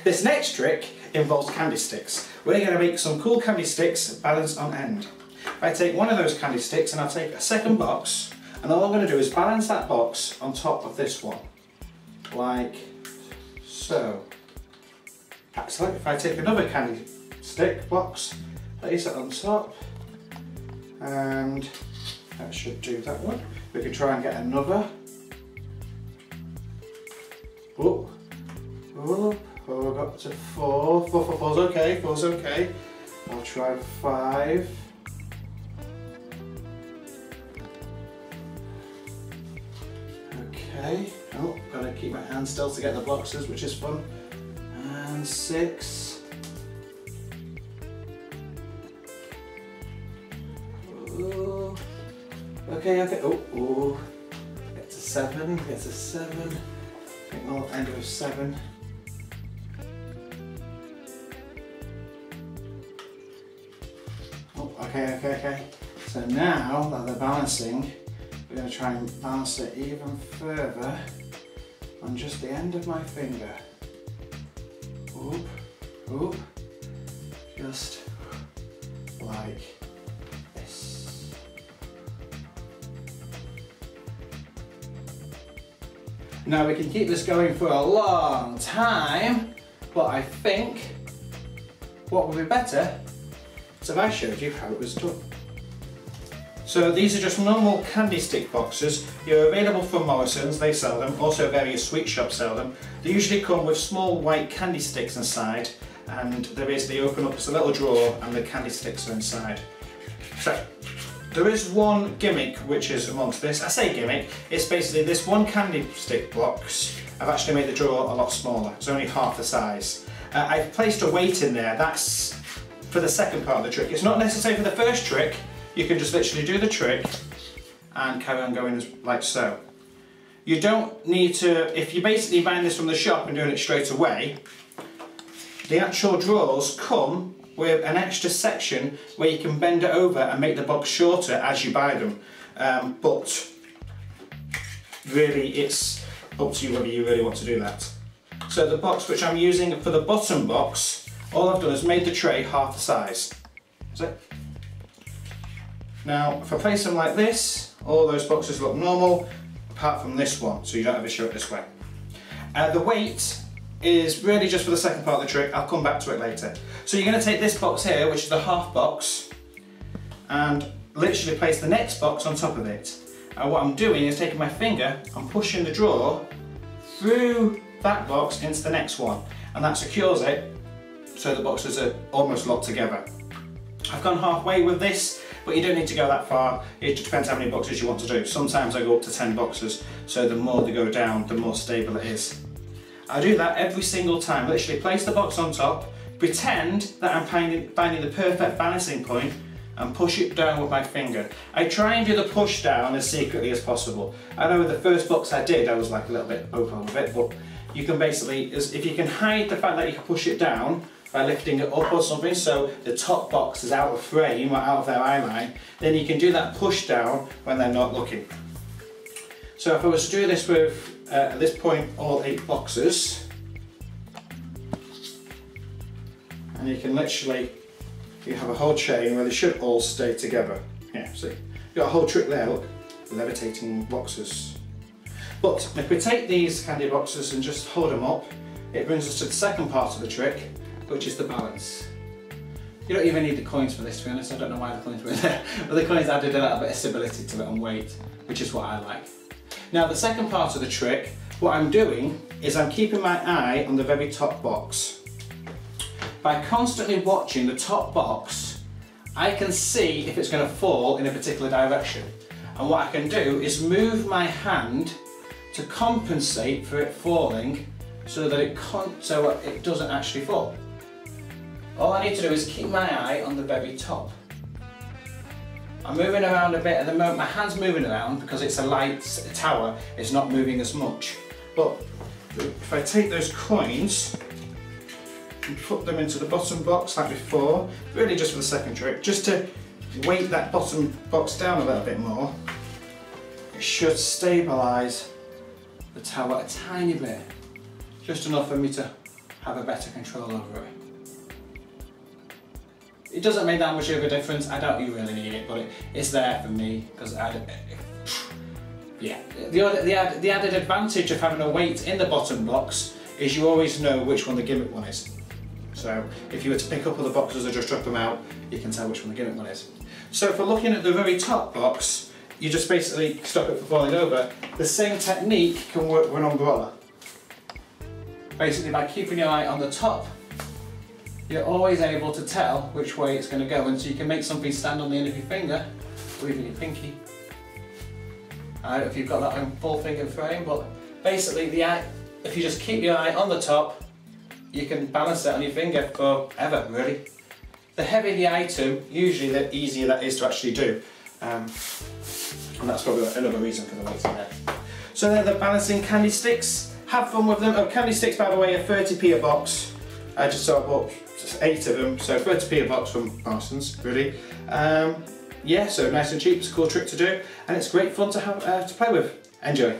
This next trick involves candy sticks. We're going to make some cool candy sticks balanced on end. I take one of those candy sticks and I'll take a second box, and all I'm going to do is balance that box on top of this one, like so. Excellent. If I take another candy stick box, place it on top, and that should do that one. We can try and get another. Oh, oh, oh, I got to 4. 4's okay, 4's okay. I'll try 5. Okay, oh, gotta keep my hand still to get the boxes, which is fun. And 6. Oh, okay, okay, oh, get to 7, get to 7. I think I'll end with 7. Oh, okay, okay, okay. So now that they're balancing, we're going to try and balance it even further on just the end of my finger. Oop, oop, just like this. Now we can keep this going for a long time, but I think what would be better is if I showed you how it was done. So these are just normal candy stick boxes. They're available from Morrison's, they sell them. Also various sweet shops sell them. They usually come with small white candy sticks inside, and they open up as a little drawer and the candy sticks are inside. So there is one gimmick which is amongst this. I say gimmick, it's basically this one candy stick box. I've actually made the drawer a lot smaller. It's only half the size. I've placed a weight in there. That's for the second part of the trick. It's not necessary for the first trick. You can just literally do the trick and carry on going like so. You don't need to, if you're basically buying this from the shop and doing it straight away, the actual drawers come with an extra section where you can bend it over and make the box shorter as you buy them. But really it's up to you whether you really want to do that. So the box which I'm using for the bottom box, all I've done is made the tray half the size. That's it. Now, if I place them like this, all those boxes look normal, apart from this one, so you don't have to show it this way. The weight is really just for the second part of the trick. I'll come back to it later. So you're going to take this box here, which is the half box, and literally place the next box on top of it. And what I'm doing is taking my finger and pushing the drawer through that box into the next one, and that secures it so the boxes are almost locked together. I've gone halfway with this, but you don't need to go that far. It just depends how many boxes you want to do. Sometimes I go up to 10 boxes, so the more they go down, the more stable it is. I do that every single time. Literally place the box on top, pretend that I'm finding the perfect balancing point, and push it down with my finger. I try and do the push down as secretly as possible. I know with the first box I did, I was like a little bit over with it, but you can basically, if you can hide the fact that you can push it down, by lifting it up or something so the top box is out of frame or out of their eye line, then you can do that push down when they're not looking. So if I was to do this with, at this point, all 8 boxes, and you can literally, you have a whole chain where they should all stay together. Yeah, see, you've got a whole trick there, look, levitating boxes. But if we take these candy boxes and just hold them up, it brings us to the second part of the trick, which is the balance. You don't even need the coins for this, to be honest. I don't know why the coins were there, but the coins added a little bit of stability to it and weight, which is what I like. Now the second part of the trick, what I'm doing is I'm keeping my eye on the very top box. By constantly watching the top box, I can see if it's going to fall in a particular direction. And what I can do is move my hand to compensate for it falling so that it doesn't actually fall. All I need to do is keep my eye on the very top. I'm moving around a bit at the moment. My hand's moving around because it's a light tower, it's not moving as much. But if I take those coins and put them into the bottom box like before, really just for the second trick, just to weight that bottom box down a little bit more, it should stabilise the tower a tiny bit. Just enough for me to have a better control over it. It doesn't make that much of a difference. I doubt you really need it, but it's there for me because yeah. The added advantage of having a weight in the bottom box is you always know which one the gimmick one is. So if you were to pick up other boxes or just drop them out, you can tell which one the gimmick one is. So for looking at the very top box, you just basically stop it from falling over. The same technique can work with an umbrella. Basically by keeping your eye on the top, you're always able to tell which way it's going to go, and so you can make something stand on the end of your finger, or even your pinky. I don't know if you've got that on full finger frame, but basically if you just keep your eye on the top, you can balance it on your finger forever, really. The heavier the item, usually the easier that is to actually do. And that's probably another reason for the weight in there. So they're the balancing candy sticks. Have fun with them. Oh, candy sticks, by the way, are 30p a box. I just sort of bought 8 of them, so 30p a box from Morrison's, really. Yeah, so nice and cheap. It's a cool trick to do, and it's great fun to have to play with. Enjoy.